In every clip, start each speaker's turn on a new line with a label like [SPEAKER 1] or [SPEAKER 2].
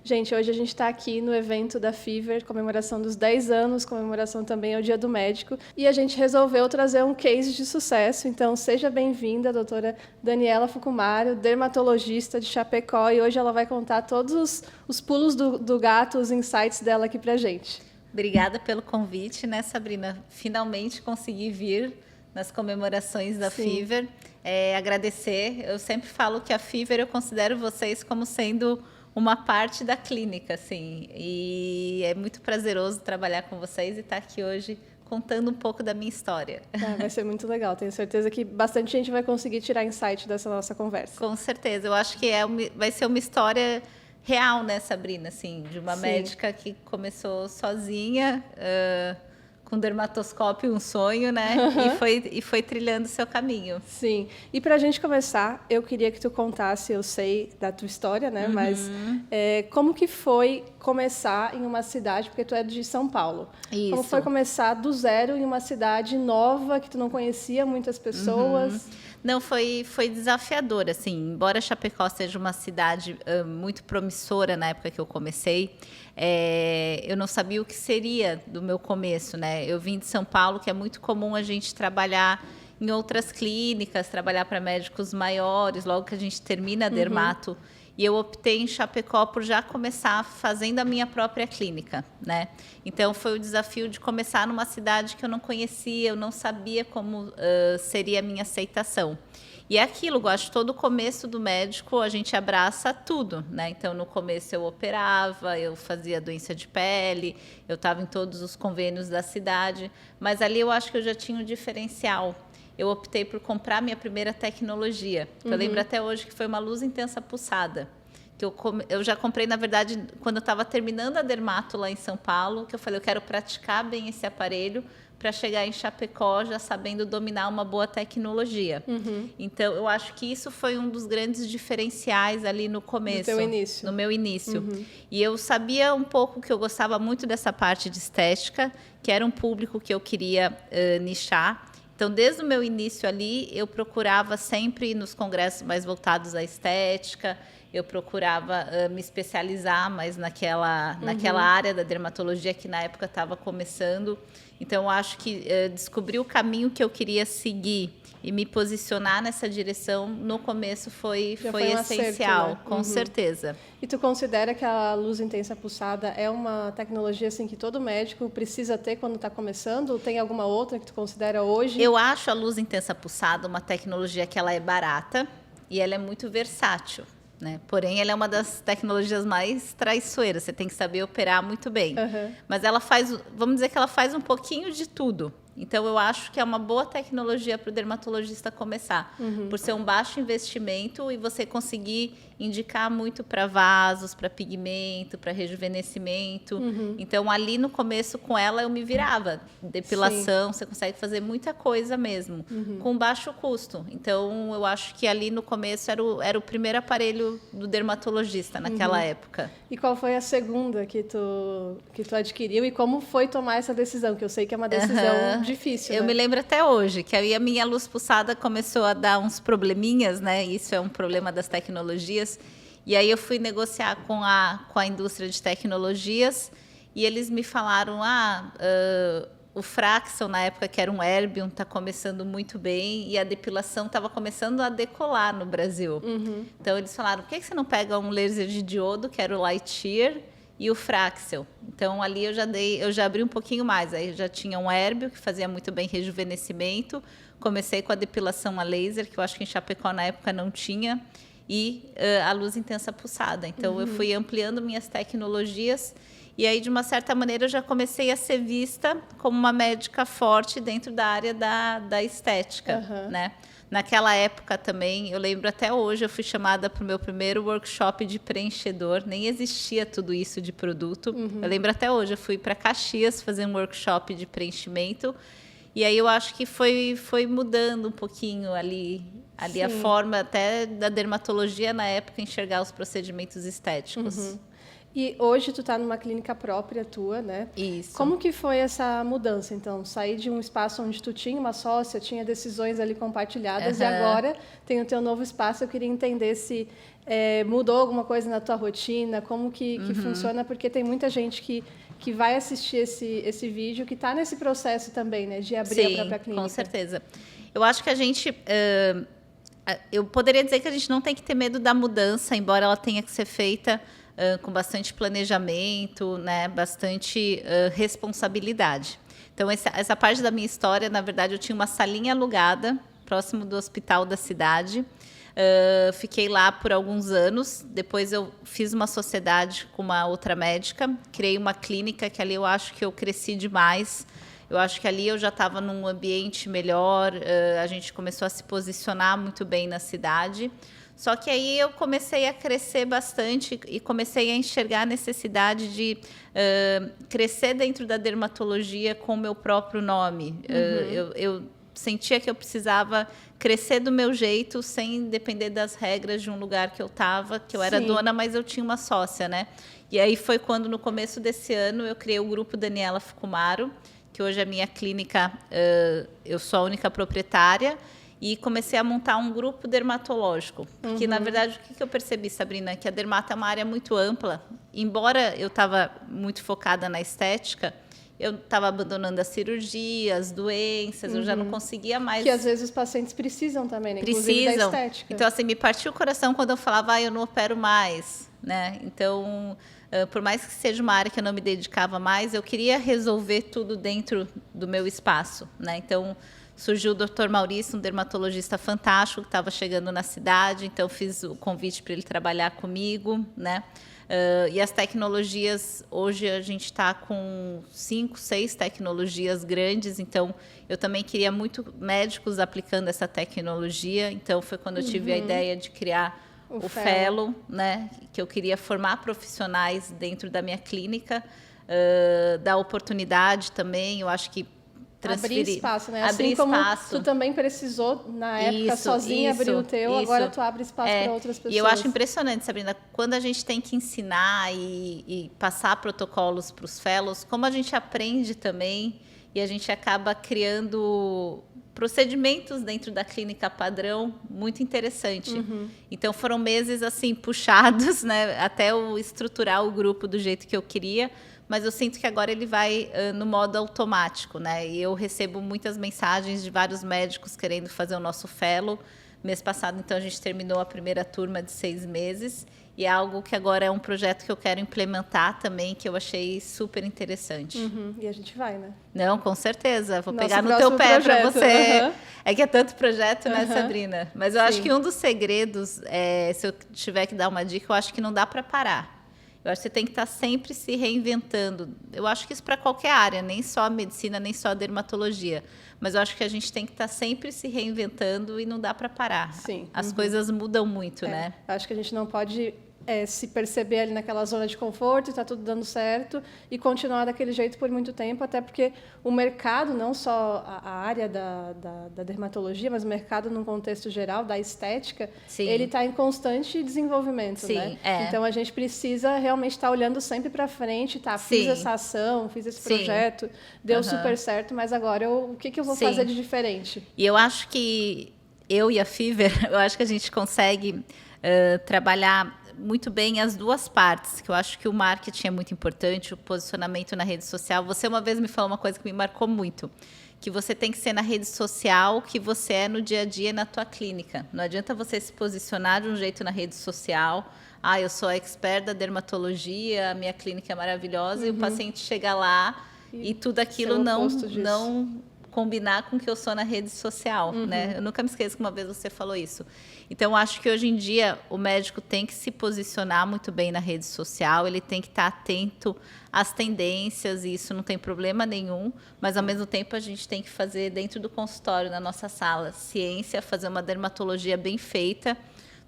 [SPEAKER 1] Gente, hoje a gente está aqui no evento da Fever, comemoração dos 10 anos, comemoração também ao Dia do Médico, e a gente resolveu trazer um case de sucesso. Então, seja bem-vinda, a doutora Daniela Fukumário, dermatologista de Chapecó, e hoje ela vai contar todos os pulos do gato, os insights dela aqui pra gente.
[SPEAKER 2] Obrigada pelo convite, né, Sabrina? Finalmente consegui vir nas comemorações da Fever. Agradecer. Eu sempre falo que a Fever eu considero vocês como sendo uma parte da clínica, assim. E é muito prazeroso trabalhar com vocês e estar aqui hoje contando um pouco da minha história.
[SPEAKER 1] Vai ser muito legal. Tenho certeza que bastante gente vai conseguir tirar insight dessa nossa conversa.
[SPEAKER 2] Com certeza. Eu acho que vai ser uma história real, né, Sabrina? Assim, de uma médica que começou sozinha, com dermatoscópio, um sonho, né? E foi trilhando o seu caminho.
[SPEAKER 1] Sim. E para a gente começar, eu queria que tu contasse, eu sei da tua história, né? Mas como que foi começar em uma cidade, porque tu é de São Paulo.
[SPEAKER 2] Isso.
[SPEAKER 1] Como foi começar do zero em uma cidade nova, que tu não conhecia muitas pessoas?
[SPEAKER 2] Não, foi desafiador, assim, embora Chapecó seja uma cidade muito promissora na época que eu comecei, eu não sabia o que seria do meu começo, né? Eu vim de São Paulo, que é muito comum a gente trabalhar em outras clínicas, trabalhar para médicos maiores, logo que a gente termina a dermato. E eu optei em Chapecó por já começar fazendo a minha própria clínica, né? Então, foi o desafio de começar numa cidade que eu não conhecia, eu não sabia como seria a minha aceitação. E é aquilo, eu acho que todo começo do médico a gente abraça tudo, né? Então, no começo eu operava, eu fazia doença de pele, eu estava em todos os convênios da cidade, mas ali eu acho que eu já tinha um diferencial. Eu optei por comprar minha primeira tecnologia. Eu lembro até hoje que foi uma luz intensa pulsada. Que eu já comprei, na verdade, quando eu estava terminando a dermato lá em São Paulo, que eu falei, eu quero praticar bem esse aparelho para chegar em Chapecó já sabendo dominar uma boa tecnologia. Então, eu acho que isso foi um dos grandes diferenciais ali no começo.
[SPEAKER 1] No teu início.
[SPEAKER 2] No meu início. E eu sabia um pouco que eu gostava muito dessa parte de estética, que era um público que eu queria nichar. Então, desde o meu início ali, eu procurava sempre ir nos congressos mais voltados à estética, eu procurava me especializar mais naquela área da dermatologia que na época estava começando. Então, eu acho que descobrir o caminho que eu queria seguir e me posicionar nessa direção, no começo foi essencial,
[SPEAKER 1] acerto, né?
[SPEAKER 2] Com certeza.
[SPEAKER 1] E tu considera que a luz intensa pulsada é uma tecnologia assim, que todo médico precisa ter quando está começando? Ou tem alguma outra que tu considera hoje?
[SPEAKER 2] Eu acho a luz intensa pulsada uma tecnologia que ela é barata e ela é muito versátil, né? Porém, ela é uma das tecnologias mais traiçoeiras. Você tem que saber operar muito bem. Mas ela vamos dizer que ela faz um pouquinho de tudo. Então, eu acho que é uma boa tecnologia para o dermatologista começar, por ser um baixo investimento e você conseguir indicar muito para vasos, para pigmento, para rejuvenescimento. Então, ali no começo, com ela, eu me virava. Depilação, você consegue fazer muita coisa mesmo, com baixo custo. Então, eu acho que ali no começo era o primeiro aparelho do dermatologista naquela época.
[SPEAKER 1] E qual foi a segunda que tu adquiriu e como foi tomar essa decisão? Que eu sei que é uma decisão difícil,
[SPEAKER 2] Eu
[SPEAKER 1] né?
[SPEAKER 2] me lembro até hoje que aí a minha luz pulsada começou a dar uns probleminhas, né? Isso é um problema das tecnologias. E aí eu fui negociar com a indústria de tecnologias e eles me falaram, o Fraxel, na época, que era um Erbium, está começando muito bem e a depilação estava começando a decolar no Brasil. Então, eles falaram, por que você não pega um laser de diodo, que era o Lightyear, e o Fraxel? Então, ali eu já abri um pouquinho mais. Aí eu já tinha um Erbium, que fazia muito bem rejuvenescimento. Comecei com a depilação a laser, que eu acho que em Chapecó, na época, não tinha. E a luz intensa pulsada. Então, eu fui ampliando minhas tecnologias. E aí, de uma certa maneira, eu já comecei a ser vista como uma médica forte dentro da área da estética, né? Naquela época também, eu lembro até hoje, eu fui chamada para o meu primeiro workshop de preenchedor, nem existia tudo isso de produto. Eu lembro até hoje, eu fui para Caxias fazer um workshop de preenchimento, e aí eu acho que foi mudando um pouquinho ali Ali a forma até da dermatologia na época enxergar os procedimentos estéticos.
[SPEAKER 1] E hoje tu está numa clínica própria tua, né?
[SPEAKER 2] Isso.
[SPEAKER 1] Como que foi essa mudança, então? Sair de um espaço onde tu tinha uma sócia, tinha decisões ali compartilhadas e agora tem o teu novo espaço. Eu queria entender se mudou alguma coisa na tua rotina, como que funciona, porque tem muita gente que vai assistir esse vídeo que está nesse processo também, né? De abrir a própria clínica.
[SPEAKER 2] Com certeza. Eu acho que a gente... eu poderia dizer que a gente não tem que ter medo da mudança, embora ela tenha que ser feita com bastante planejamento, né, bastante responsabilidade. Então, essa parte da minha história, na verdade, eu tinha uma salinha alugada próximo do hospital da cidade. Fiquei lá por alguns anos. Depois eu fiz uma sociedade com uma outra médica, criei uma clínica que ali eu acho que eu cresci demais. Eu acho que ali eu já estava num ambiente melhor, a gente começou a se posicionar muito bem na cidade. Só que aí eu comecei a crescer bastante e comecei a enxergar a necessidade de crescer dentro da dermatologia com o meu próprio nome. Eu sentia que eu precisava crescer do meu jeito, sem depender das regras de um lugar que eu estava, que eu era dona, mas eu tinha uma sócia, né? E aí foi quando, no começo desse ano, eu criei o grupo Daniela Fukumaro, que hoje é a minha clínica, eu sou a única proprietária, e comecei a montar um grupo dermatológico. Porque, na verdade, o que eu percebi, Sabrina? Que a dermata é uma área muito ampla. Embora eu estava muito focada na estética, eu estava abandonando a cirurgia, as doenças, eu já não conseguia mais...
[SPEAKER 1] Que às vezes os pacientes precisam também, né? Inclusive da estética.
[SPEAKER 2] Então, assim, me partiu o coração quando eu falava, eu não opero mais, né? Então, por mais que seja uma área que eu não me dedicava mais, eu queria resolver tudo dentro do meu espaço, né? Então, surgiu o Dr. Maurício, um dermatologista fantástico que estava chegando na cidade, então fiz o convite para ele trabalhar comigo, né? E as tecnologias, hoje a gente está com 5, 6 tecnologias grandes, então eu também queria muito médicos aplicando essa tecnologia, então foi quando eu tive a ideia de criar o Fellow, né? Que eu queria formar profissionais dentro da minha clínica, dar oportunidade também, eu acho que
[SPEAKER 1] abrir espaço, né?
[SPEAKER 2] Abrir
[SPEAKER 1] assim como
[SPEAKER 2] espaço.
[SPEAKER 1] Tu também precisou, na época, sozinha abrir o teu, agora tu abre espaço para outras pessoas.
[SPEAKER 2] E eu acho impressionante, Sabrina, quando a gente tem que ensinar e passar protocolos para os fellows, como a gente aprende também e a gente acaba criando procedimentos dentro da clínica padrão muito interessante. Então, foram meses, assim, puxados, né? Até eu estruturar o grupo do jeito que eu queria, mas eu sinto que agora ele vai no modo automático, né? E eu recebo muitas mensagens de vários médicos querendo fazer o nosso fellow. Mês passado, então, a gente terminou a primeira turma de 6 meses e é algo que agora é um projeto que eu quero implementar também, que eu achei super interessante.
[SPEAKER 1] E a gente vai, né?
[SPEAKER 2] Não, com certeza. Vou
[SPEAKER 1] Nosso
[SPEAKER 2] pegar no teu pé para você.
[SPEAKER 1] Uhum.
[SPEAKER 2] É que é tanto projeto, né, Sabrina? Mas eu acho que um dos segredos, se eu tiver que dar uma dica, eu acho que não dá para parar. Eu acho que você tem que estar sempre se reinventando. Eu acho que isso para qualquer área, nem só a medicina, nem só a dermatologia. Mas eu acho que a gente tem que estar sempre se reinventando e não dá para parar.
[SPEAKER 1] Sim.
[SPEAKER 2] As coisas mudam muito, né?
[SPEAKER 1] Acho que a gente não pode se perceber ali naquela zona de conforto, está tudo dando certo, e continuar daquele jeito por muito tempo, até porque o mercado, não só a área da dermatologia, mas o mercado num contexto geral, da estética, ele está em constante desenvolvimento, né? Então, a gente precisa realmente estar olhando sempre para frente, fiz essa ação, fiz esse projeto, deu super certo, mas agora o que eu vou fazer de diferente?
[SPEAKER 2] E eu acho que eu e a Fever, eu acho que a gente consegue trabalhar muito bem as duas partes, que eu acho que o marketing é muito importante, o posicionamento na rede social. Você uma vez me falou uma coisa que me marcou muito, que você tem que ser na rede social que você é no dia a dia na tua clínica. Não adianta você se posicionar de um jeito na rede social, eu sou a expert da dermatologia, a minha clínica é maravilhosa, e o paciente chega lá e tudo aquilo não combinar com o que eu sou na rede social, né? Eu nunca me esqueço que uma vez você falou isso. Então, acho que hoje em dia o médico tem que se posicionar muito bem na rede social, ele tem que estar atento às tendências, e isso não tem problema nenhum, mas ao mesmo tempo a gente tem que fazer dentro do consultório, na nossa sala, ciência, fazer uma dermatologia bem feita,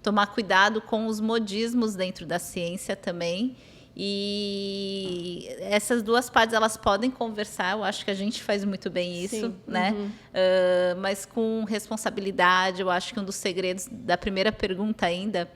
[SPEAKER 2] tomar cuidado com os modismos dentro da ciência também, E essas duas partes, elas podem conversar. Eu acho que a gente faz muito bem isso,
[SPEAKER 1] Sim.
[SPEAKER 2] né? Mas com responsabilidade. Eu acho que um dos segredos da primeira pergunta ainda,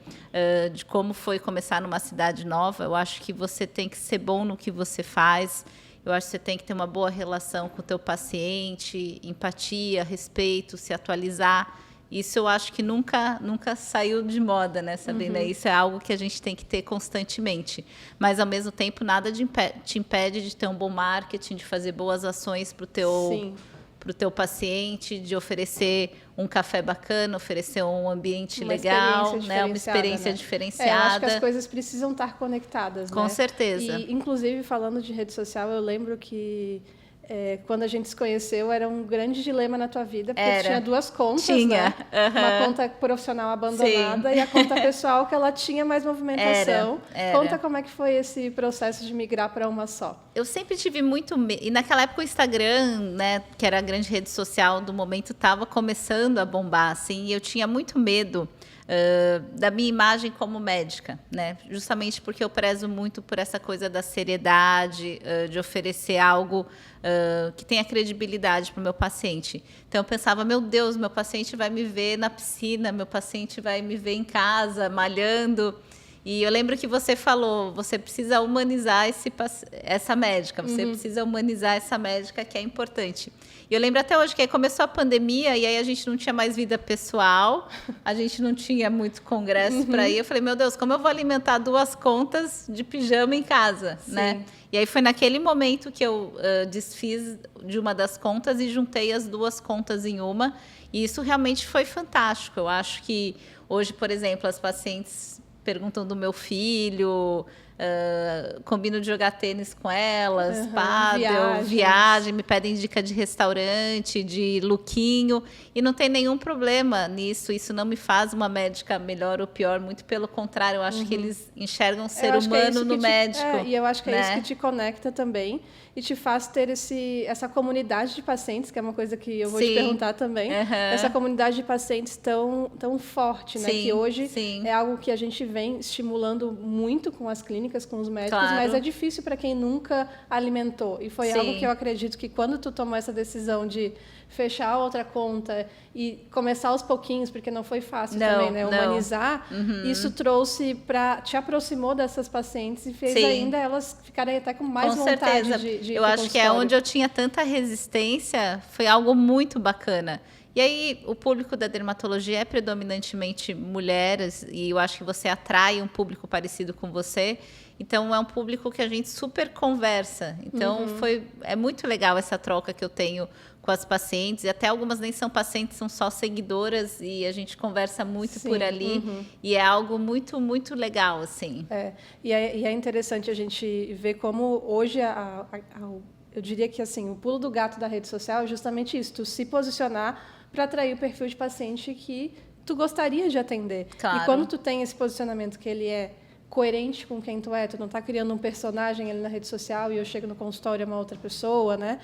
[SPEAKER 2] de como foi começar numa cidade nova, eu acho que você tem que ser bom no que você faz. Eu acho que você tem que ter uma boa relação com o teu paciente, empatia, respeito, se atualizar. Isso eu acho que nunca saiu de moda, né, Sabrina? Isso é algo que a gente tem que ter constantemente. Mas, ao mesmo tempo, nada te impede de ter um bom marketing, de fazer boas ações para o teu paciente, de oferecer um café bacana, oferecer um ambiente legal, né? Uma experiência diferenciada.
[SPEAKER 1] Eu acho que as coisas precisam estar conectadas,
[SPEAKER 2] Com certeza.
[SPEAKER 1] E, inclusive, falando de rede social, eu lembro que quando a gente se conheceu, era um grande dilema na tua vida, porque tu tinha duas contas, né? Uma conta profissional abandonada e a conta pessoal que ela tinha mais movimentação. Conta como é que foi esse processo de migrar para uma só.
[SPEAKER 2] Eu sempre tive muito medo. E naquela época o Instagram, né, que era a grande rede social do momento, estava começando a bombar, assim, e eu tinha muito medo da minha imagem como médica, né? Justamente porque eu prezo muito por essa coisa da seriedade, de oferecer algo que tenha credibilidade para o meu paciente. Então eu pensava, meu Deus, meu paciente vai me ver na piscina, meu paciente vai me ver em casa, malhando. E eu lembro que você falou, você precisa humanizar essa médica, você precisa humanizar essa médica, que é importante. E eu lembro até hoje que aí começou a pandemia e aí a gente não tinha mais vida pessoal, a gente não tinha muito congresso para ir. Eu falei, meu Deus, como eu vou alimentar duas contas de pijama em casa, né? E aí foi naquele momento que eu desfiz de uma das contas e juntei as duas contas em uma. E isso realmente foi fantástico. Eu acho que hoje, por exemplo, as pacientes perguntam do meu filho, combino de jogar tênis com elas, pádel, viagem, me pedem dica de restaurante, de lookinho, e não tem nenhum problema nisso. Isso não me faz uma médica melhor ou pior, muito pelo contrário, eu acho que eles enxergam o ser humano no médico.
[SPEAKER 1] E eu acho que é isso que te conecta também e te faz ter essa comunidade de pacientes, que é uma coisa que eu vou te perguntar também, essa comunidade de pacientes tão forte, né? Que hoje é algo que a gente vem estimulando muito com as clínicas, com os médicos, mas é difícil para quem nunca alimentou. E foi algo que eu acredito que quando tu tomou essa decisão de fechar outra conta e começar aos pouquinhos, porque não foi fácil também, né? Humanizar, isso te aproximou dessas pacientes e fez ainda elas ficarem até com mais vontade de ir
[SPEAKER 2] eu acho que é onde eu tinha tanta resistência, foi algo muito bacana. E aí, o público da dermatologia é predominantemente mulheres, e eu acho que você atrai um público parecido com você. Então, é um público que a gente super conversa. Então, é muito legal essa troca que eu tenho com as pacientes. E até algumas nem são pacientes, são só seguidoras, e a gente conversa muito por ali. E é algo muito, muito legal, assim.
[SPEAKER 1] E é interessante a gente ver como hoje eu diria que assim, o pulo do gato da rede social é justamente isso, tu se posicionar para atrair o perfil de paciente que tu gostaria de atender. E quando tu tem esse posicionamento que ele é coerente com quem tu é, tu não está criando um personagem ali na rede social e eu chego no consultório é uma outra pessoa, né?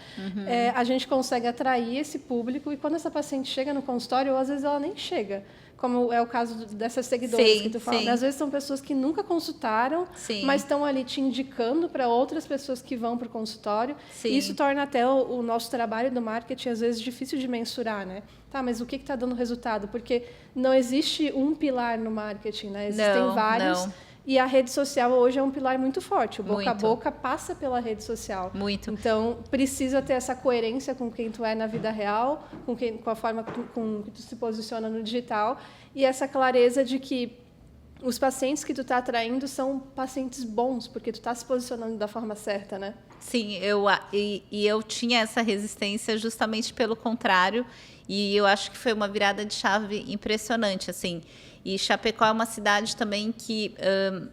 [SPEAKER 1] A gente consegue atrair esse público e quando essa paciente chega no consultório, ou às vezes ela nem chega, como é o caso dessas seguidoras que tu fala. Às vezes são pessoas que nunca consultaram, mas estão ali te indicando para outras pessoas que vão para o consultório. Isso torna até o nosso trabalho do marketing, às vezes, difícil de mensurar, né? Tá, mas o que está dando resultado? Porque não existe um pilar no marketing, né? Existem vários. E a rede social hoje é um pilar muito forte. O boca a boca passa pela rede social. Então, precisa ter essa coerência com quem tu é na vida real, com a forma com que tu se posiciona no digital, e essa clareza de que os pacientes que tu está atraindo são pacientes bons, porque tu está se posicionando da forma certa, né?
[SPEAKER 2] Sim, eu tinha essa resistência justamente pelo contrário, e eu acho que foi uma virada de chave impressionante, assim. E Chapecó é uma cidade também que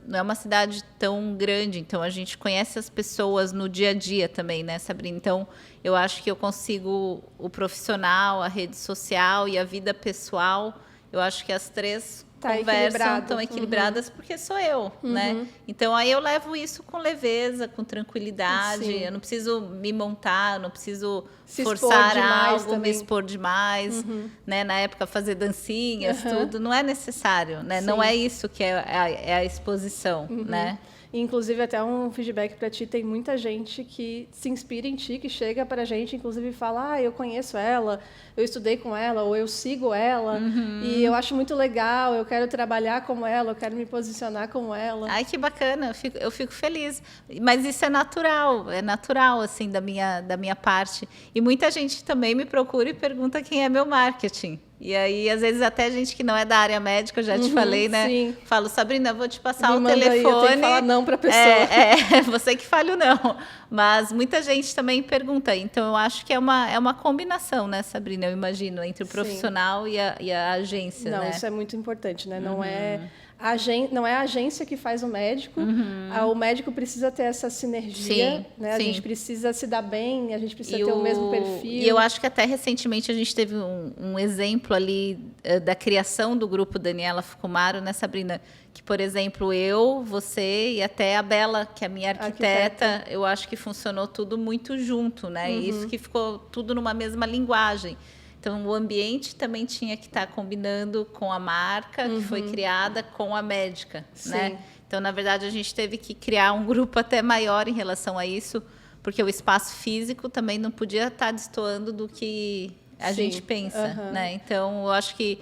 [SPEAKER 2] não é uma cidade tão grande, então a gente conhece as pessoas no dia a dia também, né, Sabrina? Então, eu acho que eu consigo o profissional, a rede social e a vida pessoal, eu acho que as três conversam, estão equilibradas, porque sou eu, né? Então, aí eu levo isso com leveza, com tranquilidade, eu não preciso me montar, não preciso forçar algo, me expor demais, né? Na época, fazer dancinhas, tudo, não é necessário, né? Não é isso que é a exposição, né?
[SPEAKER 1] E, inclusive, até um feedback para ti, tem muita gente que se inspira em ti, que chega para a gente, inclusive fala, eu conheço ela, eu estudei com ela, ou eu sigo ela, e eu acho muito legal, eu quero trabalhar como ela, eu quero me posicionar como ela.
[SPEAKER 2] Ai, que bacana, eu fico feliz. Mas isso é natural, assim, da minha parte. E muita gente também me procura e pergunta quem é meu marketing. E aí, às vezes, até gente que não é da área médica, eu já te falei, né?
[SPEAKER 1] Sim.
[SPEAKER 2] Falo, Sabrina, vou te passar o
[SPEAKER 1] manda
[SPEAKER 2] telefone.
[SPEAKER 1] Aí, eu tenho que falar não para a pessoa.
[SPEAKER 2] Você que fale o não. Mas muita gente também pergunta. Então, eu acho que é uma combinação, né, Sabrina? Eu imagino, entre o profissional e a agência,
[SPEAKER 1] não,
[SPEAKER 2] né?
[SPEAKER 1] Isso é muito importante, né? Não é a agência que faz o médico, o médico precisa ter essa sinergia, né? A gente precisa se dar bem, a gente precisa ter o mesmo perfil.
[SPEAKER 2] E eu acho que até recentemente a gente teve um exemplo ali da criação do grupo Daniela Fukumaro, né, Sabrina? Que, por exemplo, você e até a Bela, que é a minha arquiteta, eu acho que funcionou tudo muito junto, né? E isso que ficou tudo numa mesma linguagem. Então, o ambiente também tinha que estar combinando com a marca que foi criada com a médica, né? Então, na verdade, a gente teve que criar um grupo até maior em relação a isso, porque o espaço físico também não podia estar destoando do que a gente pensa, né? Então, eu acho que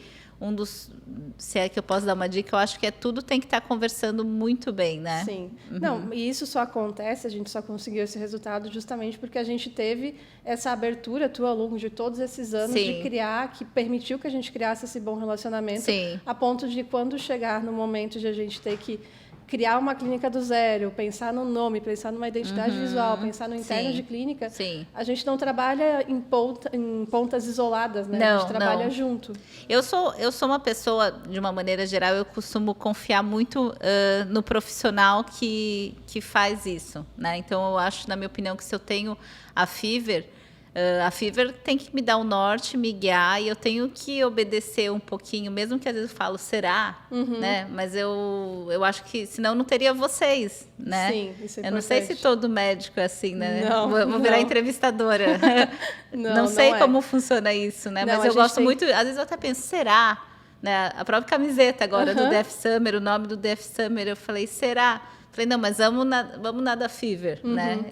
[SPEAKER 2] se é que eu posso dar uma dica, eu acho que tudo tem que estar conversando muito bem, né?
[SPEAKER 1] Sim. Não, e isso só acontece, a gente só conseguiu esse resultado justamente porque a gente teve essa abertura, tu ao longo de todos esses anos, de criar, que permitiu que a gente criasse esse bom relacionamento, a ponto de quando chegar no momento de a gente ter que criar uma clínica do zero, pensar no nome, pensar numa identidade visual, pensar no interno de clínica, a gente não trabalha em pontas isoladas, né? A gente trabalha junto.
[SPEAKER 2] Eu sou uma pessoa, de uma maneira geral, eu costumo confiar muito no profissional que faz isso, né? Então, eu acho, na minha opinião, que se eu tenho a Fever tem que me dar o norte, me guiar, e eu tenho que obedecer um pouquinho, mesmo que às vezes eu falo, será? Né? Mas eu acho que, senão não teria vocês, né?
[SPEAKER 1] Sim, isso é importante.
[SPEAKER 2] Eu não sei se todo médico é assim, né?
[SPEAKER 1] Não,
[SPEAKER 2] vou virar entrevistadora. não sei como funciona isso, né? Mas eu gosto muito, às vezes eu até penso, será? Né? A própria camiseta agora do Def Summer, o nome do Def Summer, eu falei, será? Falei, não, mas vamos na da Fever, né?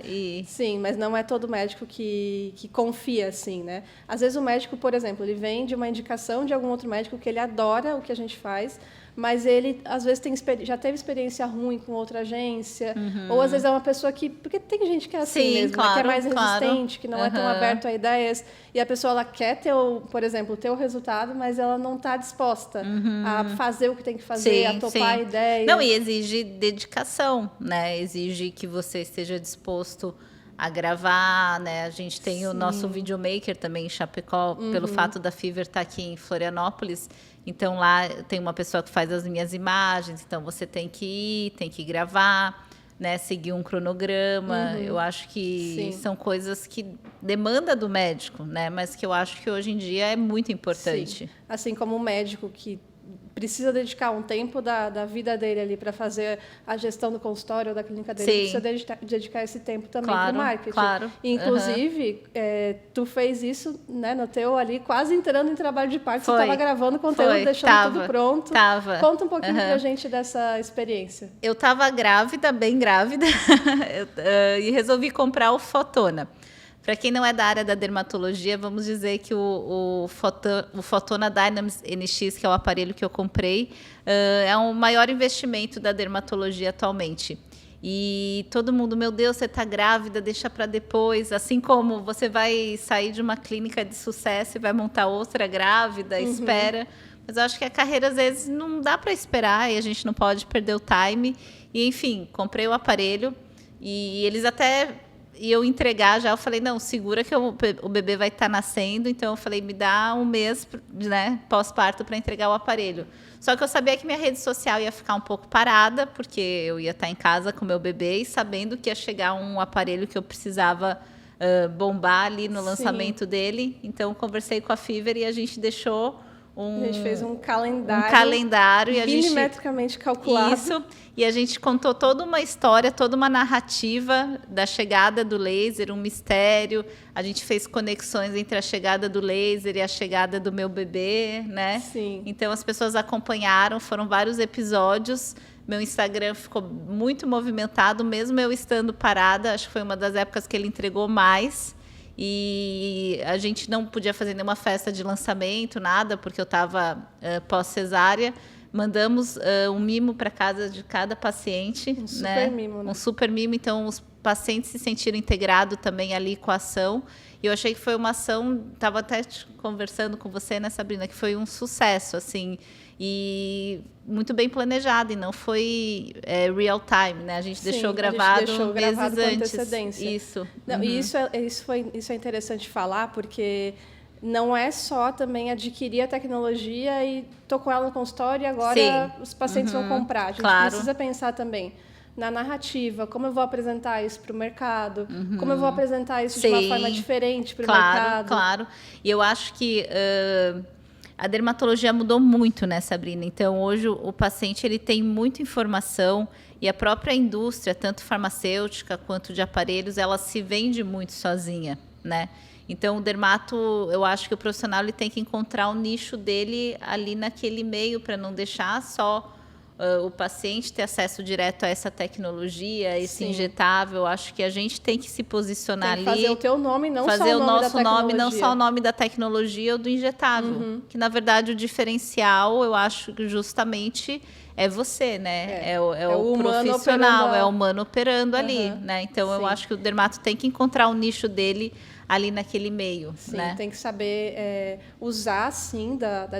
[SPEAKER 1] Sim, mas não é todo médico que confia assim, né? Às vezes o médico, por exemplo, ele vem de uma indicação de algum outro médico que ele adora o que a gente faz, mas ele, às vezes, já teve experiência ruim com outra agência, ou às vezes é uma pessoa que... Porque tem gente que é assim mesmo, né? Que é mais resistente, que não é tão aberto a ideias, e a pessoa ela quer ter, por exemplo, ter o resultado, mas ela não está disposta a fazer o que tem que fazer, a topar a ideia.
[SPEAKER 2] Não, e exige dedicação, né? Exige que você esteja disposto a gravar, né? A gente tem o nosso videomaker também em Chapecó, pelo fato da Fever estar aqui em Florianópolis. Então, lá tem uma pessoa que faz as minhas imagens, então você tem que ir, tem que gravar, né? Seguir um cronograma. Eu acho que são coisas que demanda do médico, né? Mas que eu acho que hoje em dia é muito importante.
[SPEAKER 1] Sim. Assim como o médico que precisa dedicar um tempo da vida dele ali para fazer a gestão do consultório ou da clínica dele, precisa dedicar esse tempo também para o marketing.
[SPEAKER 2] Claro.
[SPEAKER 1] Inclusive, tu fez isso, né, no teu ali, quase entrando em trabalho de parto, você estava gravando conteúdo, deixando tudo pronto. Conta um pouquinho para a gente dessa experiência.
[SPEAKER 2] Eu estava grávida, bem grávida, e resolvi comprar o Fotona. Para quem não é da área da dermatologia, vamos dizer que o Fotona Dynamis NX, que é o aparelho que eu comprei, é o maior investimento da dermatologia atualmente. E todo mundo, meu Deus, você está grávida, deixa para depois. Assim como você vai sair de uma clínica de sucesso e vai montar outra grávida, espera. Mas eu acho que a carreira, às vezes, não dá para esperar e a gente não pode perder o time. E, enfim, comprei o aparelho e eles até... E eu entregar já, eu falei, não, segura que o bebê vai estar nascendo. Então, eu falei, me dá um mês, né, pós-parto para entregar o aparelho. Só que eu sabia que minha rede social ia ficar um pouco parada, porque eu ia estar em casa com o meu bebê e sabendo que ia chegar um aparelho que eu precisava bombar ali no lançamento dele. Então, conversei com a Fever e a gente deixou...
[SPEAKER 1] A gente fez um calendário.
[SPEAKER 2] E a gente
[SPEAKER 1] milimetricamente calculado.
[SPEAKER 2] Isso. E a gente contou toda uma história, toda uma narrativa da chegada do laser, um mistério. A gente fez conexões entre a chegada do laser e a chegada do meu bebê, né?
[SPEAKER 1] Sim.
[SPEAKER 2] Então, as pessoas acompanharam, foram vários episódios meu Instagram ficou muito movimentado, mesmo eu estando parada. Acho que foi uma das épocas que ele entregou mais. E a gente não podia fazer nenhuma festa de lançamento, nada, porque eu estava pós-cesárea. Mandamos um mimo para casa de cada paciente.
[SPEAKER 1] Um super mimo, né?
[SPEAKER 2] Um super mimo. Então, os pacientes se sentiram integrados também ali com a ação. E eu achei que foi uma ação, estava até conversando com você, né, Sabrina, que foi um sucesso, assim, e muito bem planejado, e não foi real time, né? A gente deixou gravado meses antes.
[SPEAKER 1] Antecedência.
[SPEAKER 2] Isso.
[SPEAKER 1] Não, e isso é interessante falar, porque não é só também adquirir a tecnologia e tô com ela no consultório e agora os pacientes vão comprar. A gente precisa pensar também na narrativa, como eu vou apresentar isso para o mercado, como eu vou apresentar isso de uma forma diferente para o mercado.
[SPEAKER 2] Claro. E eu acho que a dermatologia mudou muito, né, Sabrina? Então, hoje o paciente ele tem muita informação e a própria indústria, tanto farmacêutica quanto de aparelhos, ela se vende muito sozinha, né? Então, o dermato, eu acho que o profissional ele tem que encontrar o nicho dele ali naquele meio para não deixar só o paciente ter acesso direto a essa tecnologia, esse injetável. Acho que a gente tem que se posicionar ali.
[SPEAKER 1] Fazer o teu nome, não
[SPEAKER 2] fazer
[SPEAKER 1] só o
[SPEAKER 2] nosso nome, não só o nome da tecnologia ou do injetável. Que, na verdade, o diferencial, eu acho que justamente é você, né? É o profissional, é o humano operando ali, né? Então, eu acho que o dermato tem que encontrar o nicho dele ali naquele meio.
[SPEAKER 1] Sim,
[SPEAKER 2] né?
[SPEAKER 1] Tem que saber usar, sim,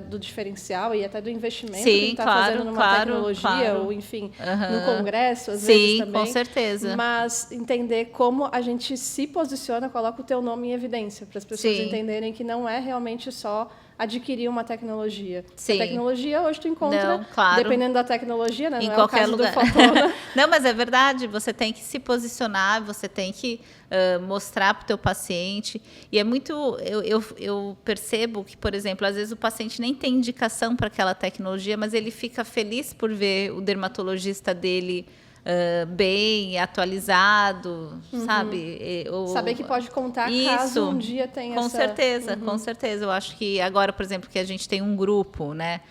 [SPEAKER 1] do diferencial e até do investimento que a gente está fazendo numa tecnologia, ou, enfim, no congresso, às vezes também.
[SPEAKER 2] Sim, com certeza.
[SPEAKER 1] Mas entender como a gente se posiciona, coloca o teu nome em evidência, para as pessoas entenderem que não é realmente só adquirir uma tecnologia.
[SPEAKER 2] Sim.
[SPEAKER 1] A tecnologia hoje tu encontra, dependendo da tecnologia, né?
[SPEAKER 2] Em
[SPEAKER 1] não
[SPEAKER 2] qualquer
[SPEAKER 1] é o caso
[SPEAKER 2] lugar.
[SPEAKER 1] do Fotona.
[SPEAKER 2] Não, mas é verdade, você tem que se posicionar, você tem que mostrar para o teu paciente. E é muito... Eu percebo que, por exemplo, às vezes o paciente nem tem indicação para aquela tecnologia, mas ele fica feliz por ver o dermatologista dele bem atualizado, sabe?
[SPEAKER 1] Saber que pode contar caso um dia tenha
[SPEAKER 2] com certeza, com certeza. Eu acho que agora, por exemplo, que a gente tem um grupo, né?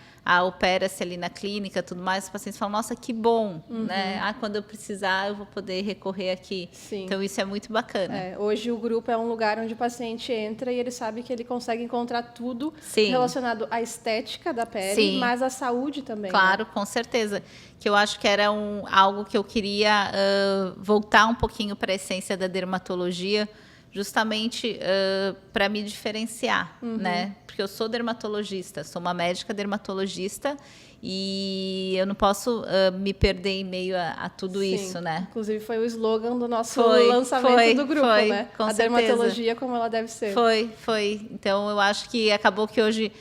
[SPEAKER 2] Opera-se ali na clínica, tudo mais, os pacientes falam, nossa, que bom, né? Quando eu precisar, eu vou poder recorrer aqui.
[SPEAKER 1] Sim.
[SPEAKER 2] Então, isso é muito bacana.
[SPEAKER 1] Hoje, o grupo é um lugar onde o paciente entra e ele sabe que ele consegue encontrar tudo relacionado à estética da pele, mas à saúde também.
[SPEAKER 2] Claro,
[SPEAKER 1] né?
[SPEAKER 2] Com certeza. Que eu acho que era algo que eu queria voltar um pouquinho para a essência da dermatologia, justamente para me diferenciar, né? Porque eu sou dermatologista, sou uma médica dermatologista e eu não posso me perder em meio a tudo isso, né?
[SPEAKER 1] Inclusive foi o slogan do nosso lançamento do grupo, né? A dermatologia como ela deve ser.
[SPEAKER 2] Foi. Então eu acho que acabou que hoje,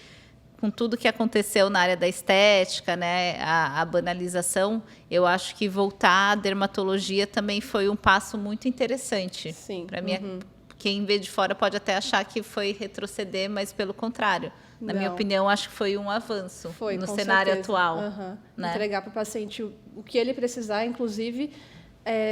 [SPEAKER 2] com tudo que aconteceu na área da estética, né, a banalização, eu acho que voltar à dermatologia também foi um passo muito interessante.
[SPEAKER 1] Sim.
[SPEAKER 2] Para mim, quem vê de fora pode até achar que foi retroceder, mas pelo contrário. Na minha opinião, acho que foi um avanço no cenário atual. Né?
[SPEAKER 1] Entregar para o paciente o que ele precisar, inclusive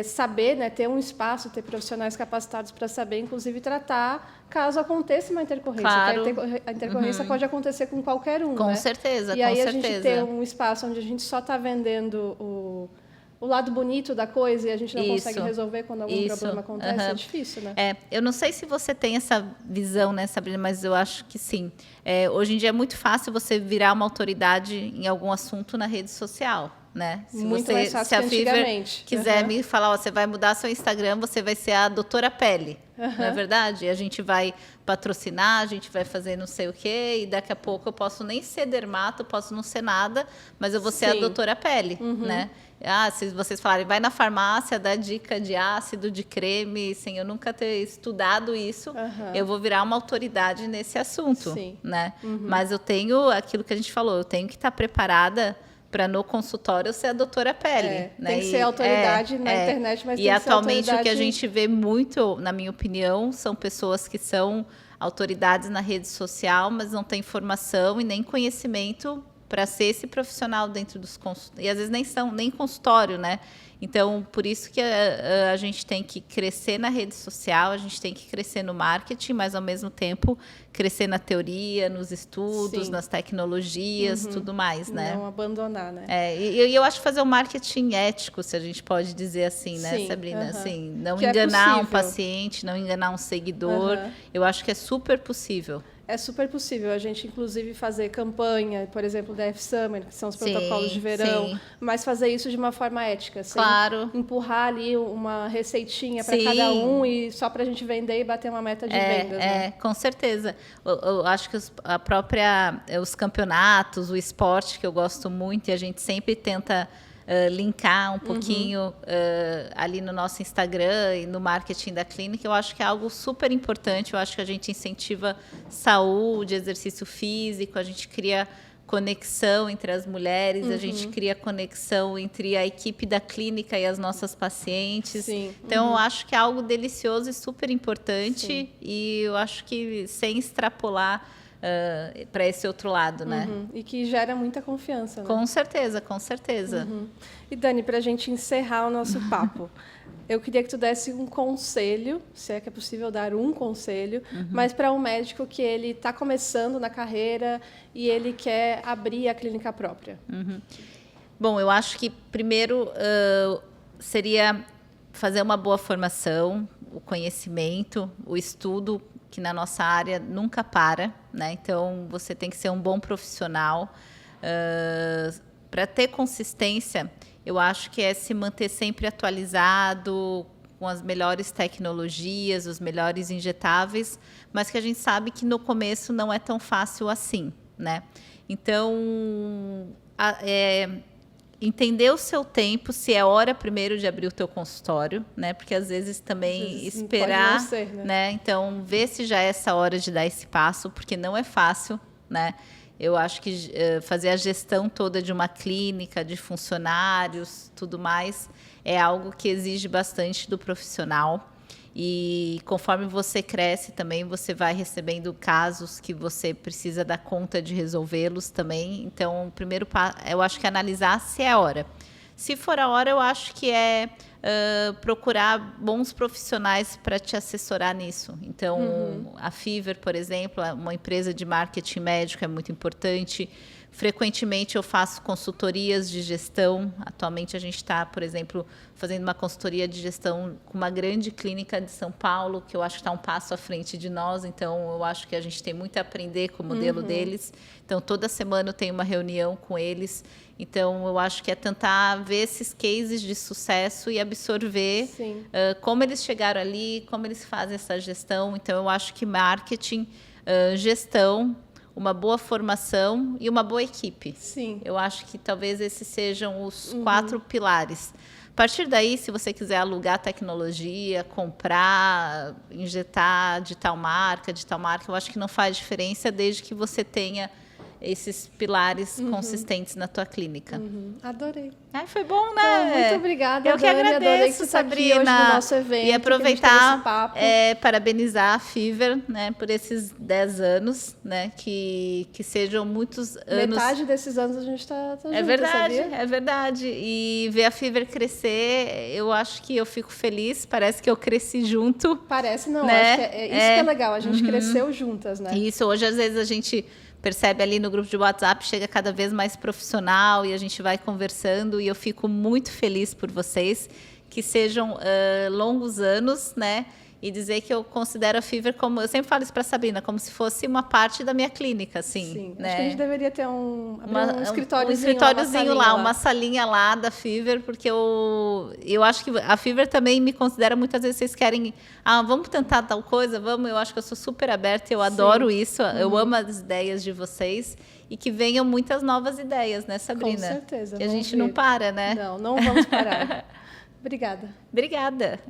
[SPEAKER 1] saber, né, ter um espaço, ter profissionais capacitados para saber, inclusive, tratar caso aconteça uma intercorrência.
[SPEAKER 2] Claro.
[SPEAKER 1] A intercorrência pode acontecer com qualquer um.
[SPEAKER 2] Com
[SPEAKER 1] né?
[SPEAKER 2] certeza,
[SPEAKER 1] e aí a gente ter um espaço onde a gente só está vendendo o lado bonito da coisa e a gente não consegue resolver quando algum problema acontece, é difícil, né?
[SPEAKER 2] Eu não sei se você tem essa visão, né, Sabrina, mas eu acho que sim. Hoje em dia é muito fácil você virar uma autoridade em algum assunto na rede social, né?
[SPEAKER 1] Muito mais fácil que antigamente.
[SPEAKER 2] Quiser me falar, você vai mudar seu Instagram, você vai ser a doutora Pele, não é verdade? E a gente vai patrocinar, a gente vai fazer não sei o quê, e daqui a pouco eu posso nem ser dermato, posso não ser nada, mas eu vou ser a doutora Pele, né? Se vocês falarem, vai na farmácia, dá dica de ácido, de creme, sem eu nunca ter estudado isso, eu vou virar uma autoridade nesse assunto, né? Mas eu tenho aquilo que a gente falou, eu tenho que estar preparada para no consultório eu ser a doutora Pele. Né?
[SPEAKER 1] Tem que ser autoridade na internet, mas tem que ser autoridade...
[SPEAKER 2] E atualmente o que a gente vê muito, na minha opinião, são pessoas que são autoridades na rede social, mas não têm formação e nem conhecimento para ser esse profissional dentro dos consultórios. E às vezes nem consultório, né? Então, por isso que a gente tem que crescer na rede social, a gente tem que crescer no marketing, mas, ao mesmo tempo, crescer na teoria, nos estudos, nas tecnologias, tudo mais, né?
[SPEAKER 1] Não abandonar, né?
[SPEAKER 2] E eu acho fazer um marketing ético, se a gente pode dizer assim, né,
[SPEAKER 1] Sim,
[SPEAKER 2] Sabrina? Assim, não
[SPEAKER 1] que
[SPEAKER 2] enganar
[SPEAKER 1] é
[SPEAKER 2] um paciente, não enganar um seguidor. Eu acho que é super possível.
[SPEAKER 1] É super possível a gente, inclusive, fazer campanha, por exemplo, da F-Summer, que são os protocolos de verão, mas fazer isso de uma forma ética, sem empurrar ali uma receitinha para cada um e só para a gente vender e bater uma meta de vendas. Né?
[SPEAKER 2] Com certeza. Eu acho que os campeonatos, o esporte, que eu gosto muito, e a gente sempre tenta linkar um pouquinho ali no nosso Instagram e no marketing da clínica, eu acho que é algo super importante. Eu acho que a gente incentiva saúde, exercício físico, a gente cria conexão entre as mulheres, a gente cria conexão entre a equipe da clínica e as nossas pacientes.
[SPEAKER 1] Sim.
[SPEAKER 2] Então, eu acho que é algo delicioso e super importante. Sim. E eu acho que sem extrapolar para esse outro lado, né?
[SPEAKER 1] E que gera muita confiança, né?
[SPEAKER 2] Com certeza, com certeza.
[SPEAKER 1] E Dani, para a gente encerrar o nosso papo, eu queria que tu desse um conselho, se é que é possível dar um conselho, mas para um médico que ele está começando na carreira e ele quer abrir a clínica própria.
[SPEAKER 2] Bom, eu acho que primeiro seria fazer uma boa formação, o conhecimento, o estudo, que na nossa área nunca para, né? Então, você tem que ser um bom profissional. Para ter consistência, eu acho que é se manter sempre atualizado com as melhores tecnologias, os melhores injetáveis, mas que a gente sabe que no começo não é tão fácil assim, né? Então, entender o seu tempo, se é hora primeiro de abrir o teu consultório, né? Porque às vezes também esperar,
[SPEAKER 1] pode não ser, né?
[SPEAKER 2] Então, ver se já é essa hora de dar esse passo, porque não é fácil, né? Eu acho que fazer a gestão toda de uma clínica, de funcionários, tudo mais, é algo que exige bastante do profissional. E conforme você cresce também, você vai recebendo casos que você precisa dar conta de resolvê-los também. Então, o primeiro passo, eu acho que é analisar se é a hora. Se for a hora, eu acho que é procurar bons profissionais para te assessorar nisso. Então, a Fever, por exemplo, é uma empresa de marketing médico, é muito importante. Frequentemente eu faço consultorias de gestão. Atualmente a gente está, por exemplo, fazendo uma consultoria de gestão com uma grande clínica de São Paulo, que eu acho que está um passo à frente de nós. Então, eu acho que a gente tem muito a aprender com o modelo deles. Então, toda semana eu tenho uma reunião com eles. Então, eu acho que é tentar ver esses cases de sucesso e absorver como eles chegaram ali, como eles fazem essa gestão. Então, eu acho que marketing, gestão, uma boa formação e uma boa equipe.
[SPEAKER 1] Sim.
[SPEAKER 2] Eu acho que talvez esses sejam os 4 pilares. A partir daí, se você quiser alugar tecnologia, comprar, injetar de tal marca, eu acho que não faz diferença desde que você tenha esses pilares consistentes na tua clínica.
[SPEAKER 1] Adorei.
[SPEAKER 2] Ai, foi bom, né?
[SPEAKER 1] Então, muito obrigada,
[SPEAKER 2] Eu que
[SPEAKER 1] Dani.
[SPEAKER 2] agradeço,
[SPEAKER 1] Adorei que você está aqui hoje no nosso evento.
[SPEAKER 2] E aproveitar, parabenizar a Fever, né, por esses 10 anos, né, que sejam muitos anos.
[SPEAKER 1] Metade desses anos a gente está junto,
[SPEAKER 2] verdade,
[SPEAKER 1] sabia?
[SPEAKER 2] é verdade. E ver a Fever crescer, eu acho que eu fico feliz. Parece que eu cresci junto.
[SPEAKER 1] Parece, não.
[SPEAKER 2] Né?
[SPEAKER 1] Acho que isso que é legal. A gente cresceu juntas, né?
[SPEAKER 2] Isso, hoje às vezes a gente percebe ali no grupo de WhatsApp, chega cada vez mais profissional e a gente vai conversando e eu fico muito feliz por vocês, que sejam longos anos, né? E dizer que eu considero a Fever como... Eu sempre falo isso para a Sabrina, como se fosse uma parte da minha clínica, assim.
[SPEAKER 1] Sim,
[SPEAKER 2] né?
[SPEAKER 1] acho que a gente deveria ter um
[SPEAKER 2] escritóriozinho lá, uma salinha lá da Fever, porque eu acho que a Fever também me considera, muitas vezes vocês querem... vamos tentar tal coisa, vamos. Eu acho que eu sou super aberta, eu adoro isso, eu amo as ideias de vocês. E que venham muitas novas ideias, né, Sabrina?
[SPEAKER 1] Com certeza.
[SPEAKER 2] E a gente não para, né?
[SPEAKER 1] Não vamos parar. Obrigada.
[SPEAKER 2] Obrigada.